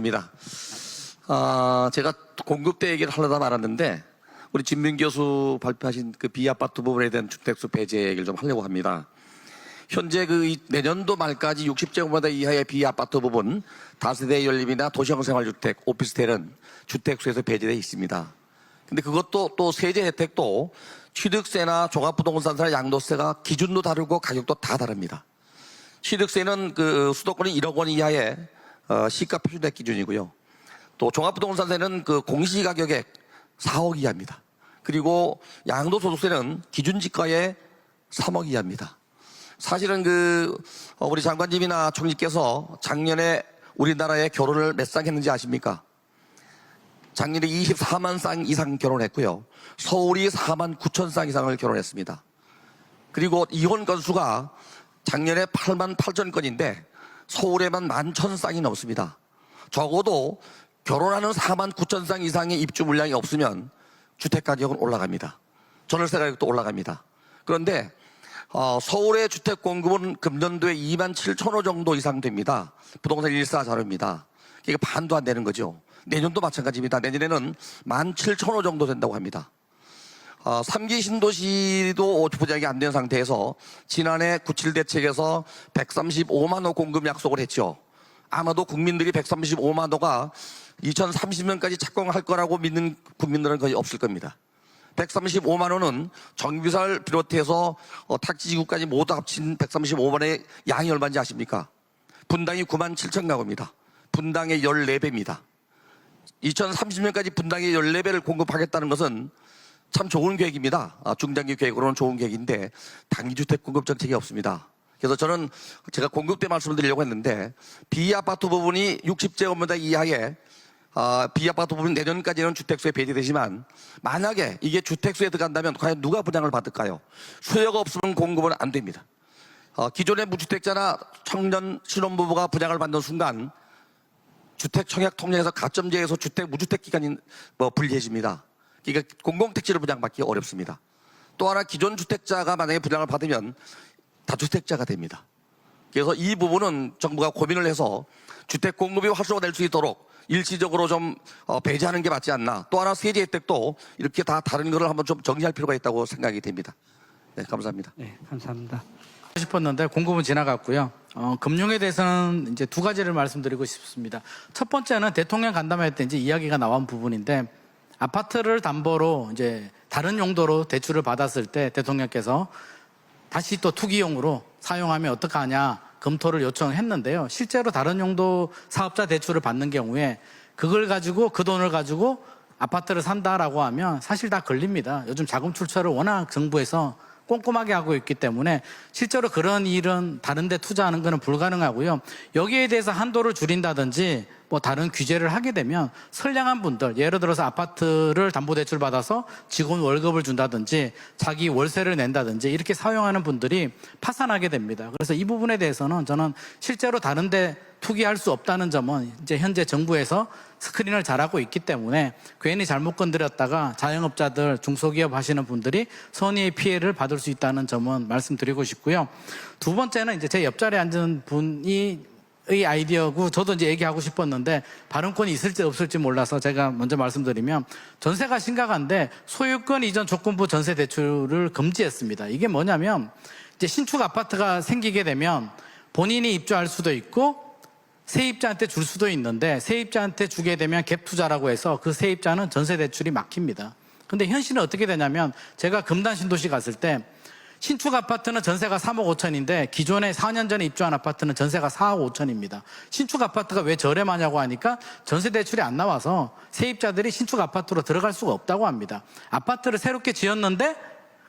감사합니다. 제가 공급대 얘기를 하려다 말았는데 우리 진민 교수 발표하신 그 비아파트 부분에 대한 주택수 배제 얘기를 좀 하려고 합니다. 현재 내년도 말까지 60제곱미터 이하의 비아파트 부분, 다세대 연립이나 도시형 생활주택, 오피스텔은 주택수에서 배제되어 있습니다. 근데 그것도 또 세제 혜택도 취득세나 종합부동산세나 양도세가 기준도 다르고 가격도 다 다릅니다. 취득세는 그 수도권이 1억 원 이하의 시가 표준액 기준이고요. 또 종합부동산세는 그 공시가격액 4억 이하입니다. 그리고 양도소득세는 기준지가의 3억 이하입니다. 사실은 우리 장관님이나 총리께서 작년에 우리나라에 결혼을 몇 쌍 했는지 아십니까? 작년에 24만 쌍 이상 결혼했고요. 서울이 4만 9천 쌍 이상을 결혼했습니다. 그리고 이혼 건수가 작년에 8만 8천 건인데 서울에만 11,000쌍이 넘습니다. 적어도 결혼하는 4만 9천 쌍 이상의 입주 물량이 없으면 주택가격은 올라갑니다. 전월세 가격도 올라갑니다. 그런데 서울의 주택 공급은 금년도에 2만 7천 호 정도 이상 됩니다. 부동산 144자료입니다. 이게 반도 안 되는 거죠. 내년도 마찬가지입니다. 내년에는 1만 7천 호 정도 된다고 합니다. 3기 신도시도 부작이 안 된 상태에서 지난해 97 대책에서 135만 호 공급 약속을 했죠. 아마도 국민들이 135만 호가 2030년까지 착공할 거라고 믿는 국민들은 거의 없을 겁니다. 135만 호는 정비사를 비롯해서 탁지지구까지 모두 합친 135만의 양이 얼마인지 아십니까? 분당이 9만 7천 가구입니다. 분당의 14배입니다. 2030년까지 분당의 14배를 공급하겠다는 것은 참 좋은 계획입니다. 중장기 계획으로는 좋은 계획인데 단기주택 공급 정책이 없습니다. 그래서 저는 제가 공급대 말씀을 드리려고 했는데 비아파트 부분이 60제곱미터 이하의 비아파트 부분 내년까지는 주택수에 배제되지만 만약에 이게 주택수에 들어간다면 과연 누가 분양을 받을까요? 수요가 없으면 공급은 안 됩니다. 기존의 무주택자나 청년 신혼부부가 분양을 받는 순간 주택청약 통장에서 가점제에서 주택 무주택 기간이 불리해집니다. 그러니까 공공택지를 분양받기 어렵습니다. 또 하나 기존 주택자가 만약에 분양을 받으면 다주택자가 됩니다. 그래서 이 부분은 정부가 고민을 해서 주택 공급이 활성화될 수 있도록 일시적으로 좀 배제하는 게 맞지 않나. 또 하나 세제 혜택도 이렇게 다 다른 거를 한번 좀 정리할 필요가 있다고 생각이 됩니다. 네, 감사합니다. 네, 감사합니다. 싶었는데 공급은 지나갔고요. 금융에 대해서는 이제 두 가지를 말씀드리고 싶습니다. 첫 번째는 대통령 간담회 때 이제 이야기가 나온 부분인데 아파트를 담보로 이제 다른 용도로 대출을 받았을 때 대통령께서 다시 또 투기용으로 사용하면 어떡하냐 검토를 요청했는데요. 실제로 다른 용도 사업자 대출을 받는 경우에 그걸 가지고 그 돈을 가지고 아파트를 산다라고 하면 사실 다 걸립니다. 요즘 자금 출처를 워낙 정부에서 꼼꼼하게 하고 있기 때문에 실제로 그런 일은 다른 데 투자하는 것은 불가능하고요. 여기에 대해서 한도를 줄인다든지 뭐 다른 규제를 하게 되면 선량한 분들, 예를 들어서 아파트를 담보대출 받아서 직원 월급을 준다든지 자기 월세를 낸다든지 이렇게 사용하는 분들이 파산하게 됩니다. 그래서 이 부분에 대해서는 저는 실제로 다른 데 투기할 수 없다는 점은 이제 현재 정부에서 스크린을 잘하고 있기 때문에 괜히 잘못 건드렸다가 자영업자들, 중소기업 하시는 분들이 선의의 피해를 받을 수 있다는 점은 말씀드리고 싶고요. 두 번째는 이제 제 옆자리에 앉은 분이 의 아이디어고 저도 이제 얘기하고 싶었는데 발언권이 있을지 없을지 몰라서 제가 먼저 말씀드리면 전세가 심각한데 소유권 이전 조건부 전세 대출을 금지했습니다. 이게 뭐냐면 이제 신축 아파트가 생기게 되면 본인이 입주할 수도 있고 세입자한테 줄 수도 있는데 세입자한테 주게 되면 갭 투자라고 해서 그 세입자는 전세 대출이 막힙니다. 근데 현실은 어떻게 되냐면 제가 금단 신도시 갔을 때 신축 아파트는 전세가 3억 5천인데 기존에 4년 전에 입주한 아파트는 전세가 4억 5천입니다. 신축 아파트가 왜 저렴하냐고 하니까 전세 대출이 안 나와서 세입자들이 신축 아파트로 들어갈 수가 없다고 합니다. 아파트를 새롭게 지었는데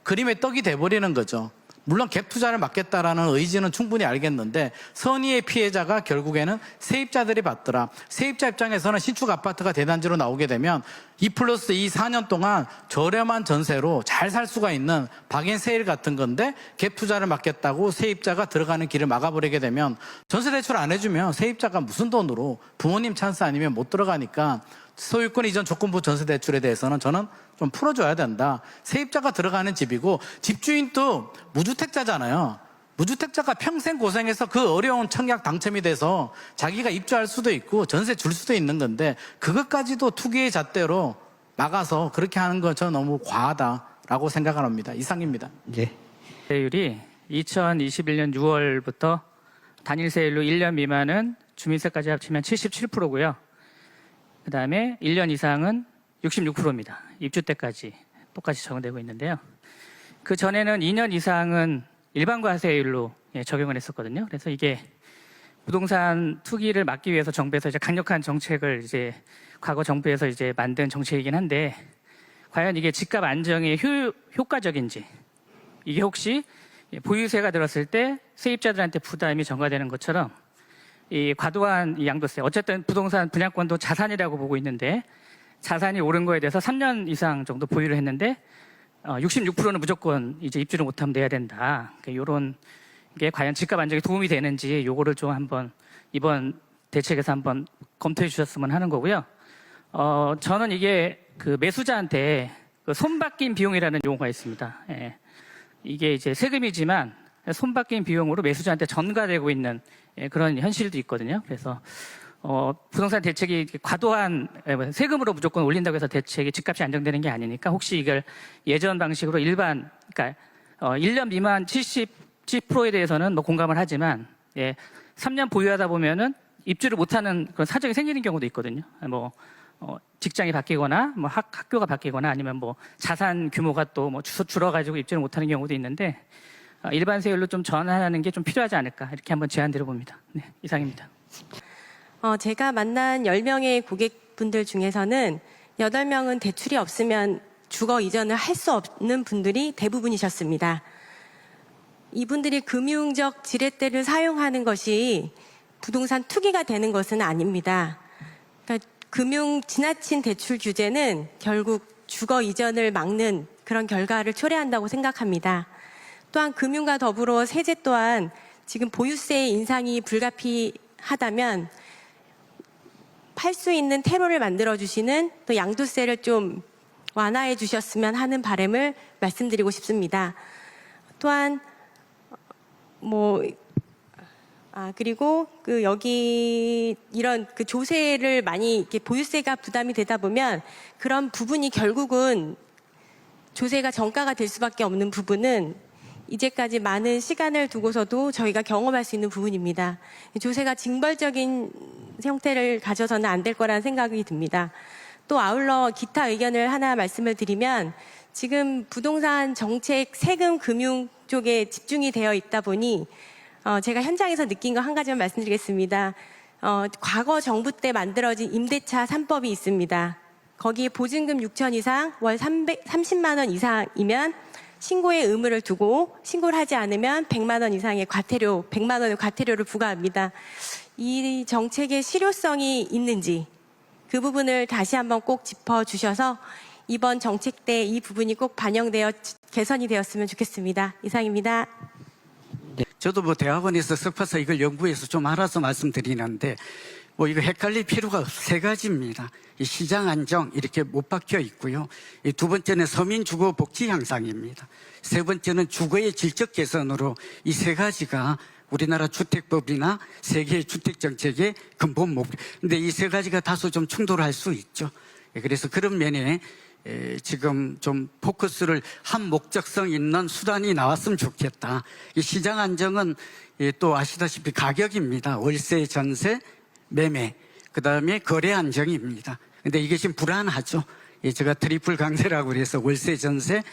그림의 떡이 돼버리는 거죠. 물론 갭 투자를 막겠다라는 의지는 충분히 알겠는데 선의의 피해자가 결국에는 세입자들이 받더라. 세입자 입장에서는 신축 아파트가 대단지로 나오게 되면 2+2 4년 동안 저렴한 전세로 잘 살 수가 있는 박앤세일 같은 건데 갭 투자를 막겠다고 세입자가 들어가는 길을 막아버리게 되면 전세 대출 안 해주면 세입자가 무슨 돈으로 부모님 찬스 아니면 못 들어가니까 소유권 이전 조건부 전세 대출에 대해서는 저는 좀 풀어줘야 된다. 세입자가 들어가는 집이고 집주인도 무주택자잖아요. 무주택자가 평생 고생해서 그 어려운 청약 당첨이 돼서 자기가 입주할 수도 있고 전세 줄 수도 있는 건데 그것까지도 투기의 잣대로 막아서 그렇게 하는 건 저는 너무 과하다라고 생각을 합니다. 이상입니다. 예. 세율이 2021년 6월부터 단일 세율로 1년 미만은 주민세까지 합치면 77%고요. 그다음에 1년 이상은 66%입니다. 입주 때까지 똑같이 적용되고 있는데요. 그 전에는 2년 이상은 일반 과세율로 적용을 했었거든요. 그래서 이게 부동산 투기를 막기 위해서 정부에서 이제 강력한 정책을 이제 과거 정부에서 이제 만든 정책이긴 한데 과연 이게 집값 안정에 효과적인지 이게 혹시 보유세가 들었을 때 세입자들한테 부담이 전가되는 것처럼 이 과도한 이 양도세 어쨌든 부동산 분양권도 자산이라고 보고 있는데 자산이 오른 거에 대해서 3년 이상 정도 보유를 했는데 66%는 무조건 이제 입주를 못하면 내야 된다. 이런 게 과연 집값 안정에 도움이 되는지 요거를 좀 한번 이번 대책에서 한번 검토해 주셨으면 하는 거고요. 저는 이게 그 매수자한테 그 손바뀐 비용이라는 용어가 있습니다. 예. 이게 이제 세금이지만 손바뀐 비용으로 매수자한테 전가되고 있는 그런 현실도 있거든요. 그래서 부동산 대책이 과도한 세금으로 무조건 올린다고 해서 대책이 집값이 안정되는 게 아니니까 혹시 이걸 예전 방식으로 일반 그러니까 1년 미만 70%에 대해서는 뭐 공감을 하지만 3년 보유하다 보면은 입주를 못하는 그런 사정이 생기는 경우도 있거든요. 뭐 직장이 바뀌거나 뭐 학교가 바뀌거나 아니면 뭐 자산 규모가 또 뭐 줄어가지고 입주를 못하는 경우도 있는데 일반 세율로 좀 전환하는 게 좀 필요하지 않을까 이렇게 한번 제안 드려봅니다. 네, 이상입니다. 제가 만난 10명의 고객분들 중에서는 8명은 대출이 없으면 주거 이전을 할 수 없는 분들이 대부분이셨습니다. 이분들이 금융적 지렛대를 사용하는 것이 부동산 투기가 되는 것은 아닙니다. 그러니까 지나친 대출 규제는 결국 주거 이전을 막는 그런 결과를 초래한다고 생각합니다. 또한 금융과 더불어 세제 또한 지금 보유세 인상이 불가피하다면 팔 수 있는 퇴로를 만들어주시는 또 양도세를 좀 완화해 주셨으면 하는 바람을 말씀드리고 싶습니다. 또한 그리고 여기 이런 조세를 많이 이렇게 보유세가 부담이 되다 보면 그런 부분이 결국은 조세가 전가가 될 수밖에 없는 부분은 이제까지 많은 시간을 두고서도 저희가 경험할 수 있는 부분입니다. 조세가 징벌적인 형태를 가져서는 안 될 거라는 생각이 듭니다. 또 아울러 기타 의견을 하나 말씀을 드리면 지금 부동산 정책, 세금, 금융 쪽에 집중이 되어 있다 보니 제가 현장에서 느낀 거 한 가지만 말씀드리겠습니다. 과거 정부 때 만들어진 임대차 3법이 있습니다. 거기에 보증금 6천 이상, 월 30만 원 이상이면 신고의 의무를 두고 신고를 하지 않으면 100만 원 이상의 100만 원의 과태료를 부과합니다. 이 정책의 실효성이 있는지 그 부분을 다시 한번 꼭 짚어주셔서 이번 정책 때 이 부분이 꼭 반영되어 개선이 되었으면 좋겠습니다. 이상입니다. 저도 뭐 대학원에서 석파서 이걸 연구해서 좀 알아서 말씀드리는데 이거 헷갈릴 필요가 세 가지입니다. 이 시장 안정 이렇게 못 박혀 있고요. 이 두 번째는 서민 주거 복지 향상입니다. 세 번째는 주거의 질적 개선으로 이 세 가지가 우리나라 주택법이나 세계의 주택 정책의 근본 목표. 근데 이 세 가지가 다소 좀 충돌할 수 있죠. 그래서 그런 면에 지금 좀 포커스를 한 목적성 있는 수단이 나왔으면 좋겠다. 이 시장 안정은 또 아시다시피 가격입니다. 월세, 전세, 매매, 그 다음에 거래 안정입니다. 근데 이게 지금 불안하죠. 제가 트리플 강세라고 그래서 월세, 전세,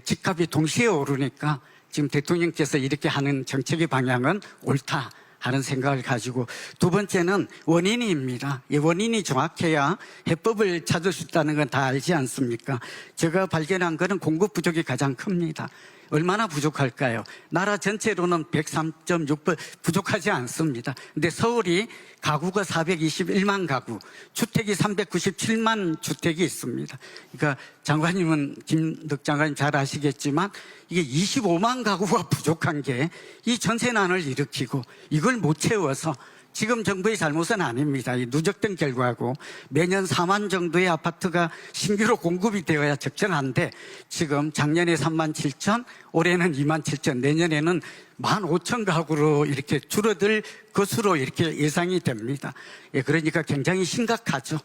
집값이 동시에 오르니까 지금 대통령께서 이렇게 하는 정책의 방향은 옳다 하는 생각을 가지고 두 번째는 원인입니다. 이 원인이 정확해야 해법을 찾을 수 있다는 건 다 알지 않습니까? 제가 발견한 거는 공급 부족이 가장 큽니다. 얼마나 부족할까요? 나라 전체로는 103.6% 부족하지 않습니다. 근데 서울이 가구가 421만 가구, 주택이 397만 주택이 있습니다. 그러니까 장관님은, 김덕 장관님 잘 아시겠지만 이게 25만 가구가 부족한 게 이 전세난을 일으키고 이걸 못 채워서 지금 정부의 잘못은 아닙니다. 이 누적된 결과고 매년 4만 정도의 아파트가 신규로 공급이 되어야 적정한데 지금 작년에 3만 7천, 올해는 2만 7천, 내년에는 1만 5천 가구로 이렇게 줄어들 것으로 이렇게 예상이 됩니다. 예, 그러니까 굉장히 심각하죠.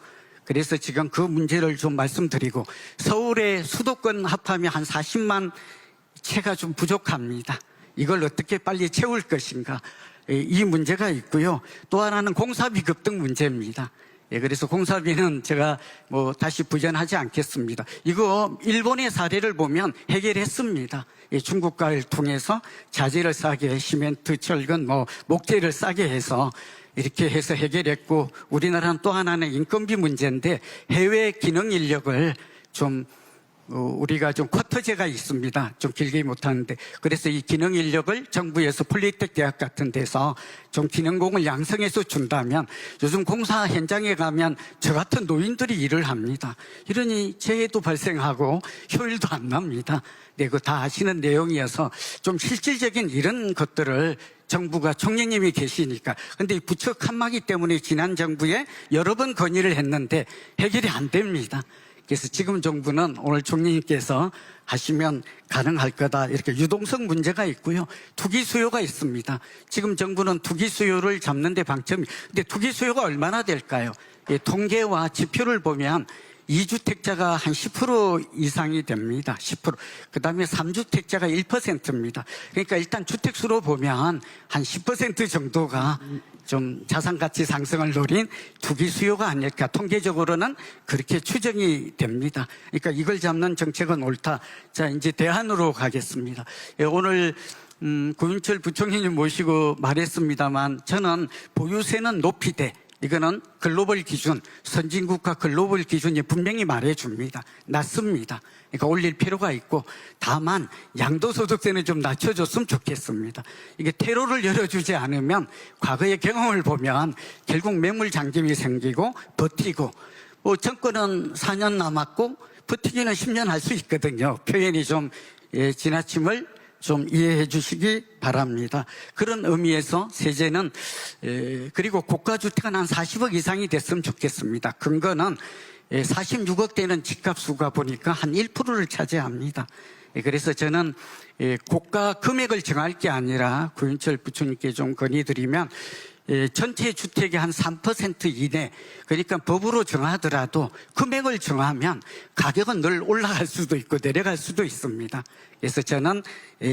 그래서 지금 그 문제를 좀 말씀드리고 서울의 수도권 합하면 한 40만 채가 좀 부족합니다. 이걸 어떻게 빨리 채울 것인가. 이 문제가 있고요. 또 하나는 공사비 급등 문제입니다. 예, 그래서 공사비는 제가 뭐 다시 부연하지 않겠습니다. 이거 일본의 사례를 보면 해결했습니다. 예, 중국과를 통해서 자재를 싸게 시멘트, 철근, 목재를 싸게 해서 이렇게 해서 해결했고 우리나라는 또 하나는 인건비 문제인데 해외 기능 인력을 좀 우리가 좀 쿼터제가 있습니다. 좀 길게 못하는데 그래서 이 기능 인력을 정부에서 폴리텍 대학 같은 데서 좀 기능공을 양성해서 준다면 요즘 공사 현장에 가면 저 같은 노인들이 일을 합니다. 이러니 재해도 발생하고 효율도 안 납니다. 네, 그거 다 아시는 내용이어서 좀 실질적인 이런 것들을 정부가 총리님이 계시니까 근데 이 부처 칸막이 때문에 지난 정부에 여러 번 건의를 했는데 해결이 안 됩니다. 그래서 지금 정부는 오늘 총리님께서 하시면 가능할 거다. 이렇게 유동성 문제가 있고요. 투기 수요가 있습니다. 지금 정부는 투기 수요를 잡는 데 방점이. 근데 투기 수요가 얼마나 될까요? 예, 통계와 지표를 보면 2주택자가 한 10% 이상이 됩니다. 10%. 그 다음에 3주택자가 1%입니다. 그러니까 일단 주택수로 보면 한 10% 정도가 좀 자산가치 상승을 노린 투기 수요가 아닐까. 통계적으로는 그렇게 추정이 됩니다. 그러니까 이걸 잡는 정책은 옳다. 자, 이제 대안으로 가겠습니다. 예, 오늘 고윤철 부총리님 모시고 말했습니다만 저는 보유세는 높이되 이거는 글로벌 기준, 선진국가 글로벌 기준이 분명히 말해줍니다. 낮습니다. 그러니까 올릴 필요가 있고 다만 양도소득세는 좀 낮춰줬으면 좋겠습니다. 이게 테러를 열어주지 않으면 과거의 경험을 보면 결국 매물 잠김이 생기고 버티고 정권은 4년 남았고 버티기는 10년 할 수 있거든요. 표현이 좀 지나침을 좀 이해해 주시기 바랍니다. 그런 의미에서 세제는 그리고 고가주택은 한 40억 이상이 됐으면 좋겠습니다. 근거는 46억 되는 집값수가 보니까 한 1%를 차지합니다. 그래서 저는 고가 금액을 정할 게 아니라 구윤철 부총리께 좀 건의드리면 전체 주택의 한 3% 이내, 그러니까 법으로 정하더라도 금액을 정하면 가격은 늘 올라갈 수도 있고 내려갈 수도 있습니다. 그래서 저는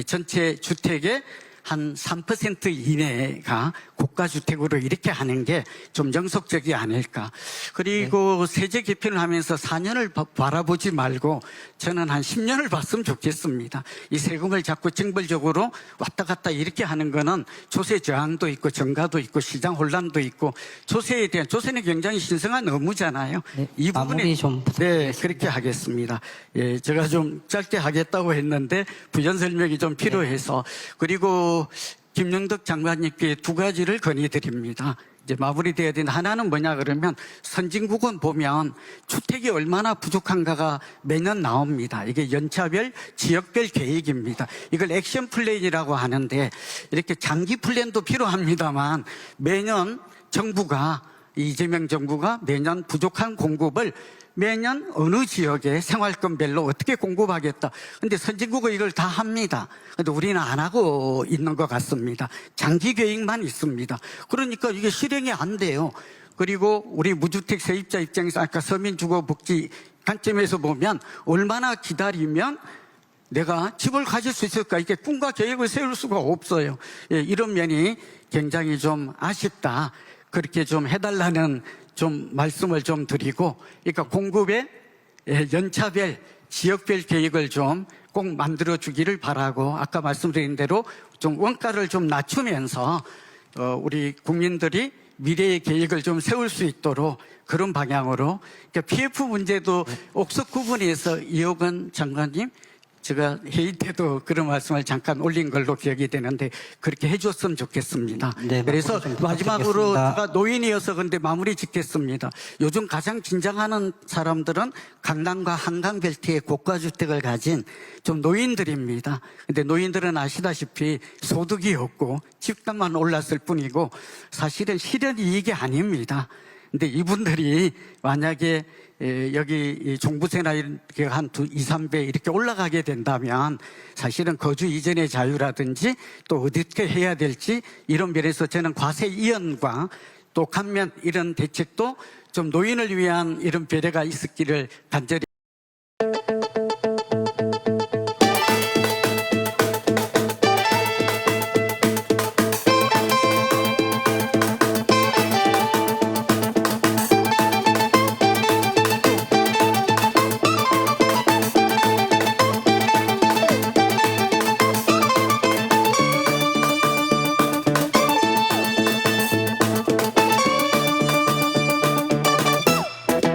전체 주택의 한 3% 이내가 고가주택으로 이렇게 하는 게 좀 정석적이 아닐까. 그리고 세제 개편을 하면서 4년을 바라보지 말고 저는 한 10년을 봤으면 좋겠습니다. 이 세금을 자꾸 징벌적으로 왔다 갔다 이렇게 하는 거는 조세 저항도 있고 정가도 있고 시장 혼란도 있고 조세에 대한 조세는 굉장히 신성한 의무잖아요. 네, 이 부분에 마무리 좀 네, 그렇게 하겠습니다. 예, 제가 좀 짧게 하겠다고 했는데 부연 설명이 좀 필요해서 그리고 김영덕 장관님께 두 가지를 건의드립니다. 이제 마무리돼야 되는 하나는 뭐냐 그러면 선진국은 보면 주택이 얼마나 부족한가가 매년 나옵니다. 이게 연차별, 지역별 계획입니다. 이걸 액션 플랜이라고 하는데 이렇게 장기 플랜도 필요합니다만 매년 정부가 이재명 정부가 매년 부족한 공급을 매년 어느 지역에 생활권별로 어떻게 공급하겠다. 근데 선진국은 이걸 다 합니다. 근데 우리는 안 하고 있는 것 같습니다. 장기 계획만 있습니다. 그러니까 이게 실행이 안 돼요. 그리고 우리 무주택 세입자 입장에서 아까 서민주거복지 관점에서 보면 얼마나 기다리면 내가 집을 가질 수 있을까? 이게 꿈과 계획을 세울 수가 없어요. 예, 이런 면이 굉장히 좀 아쉽다. 그렇게 좀 해달라는 좀 말씀을 좀 드리고, 그러니까 공급의 연차별, 지역별 계획을 좀 꼭 만들어 주기를 바라고, 아까 말씀드린 대로 좀 원가를 좀 낮추면서 우리 국민들이 미래의 계획을 좀 세울 수 있도록 그런 방향으로. 그러니까 PF 문제도 옥석 구분에서 이호건 장관님 제가 회의 때도 그런 말씀을 잠깐 올린 걸로 기억이 되는데 그렇게 해줬으면 좋겠습니다. 네, 그래서 좀 마지막으로 부탁드리겠습니다. 제가 노인이어서 근데 마무리 짓겠습니다. 요즘 가장 긴장하는 사람들은 강남과 한강 벨트에 고가 주택을 가진 좀 노인들입니다. 근데 노인들은 아시다시피 소득이 없고 집값만 올랐을 뿐이고 사실은 실현 이익이 아닙니다. 근데 이분들이 만약에 여기 이 종부세나 이렇게 한 2, 3배 이렇게 올라가게 된다면 사실은 거주 이전의 자유라든지 또 어떻게 해야 될지 이런 면에서 저는 과세 이연과 또 감면 이런 대책도 좀 노인을 위한 이런 배려가 있었기를 간절히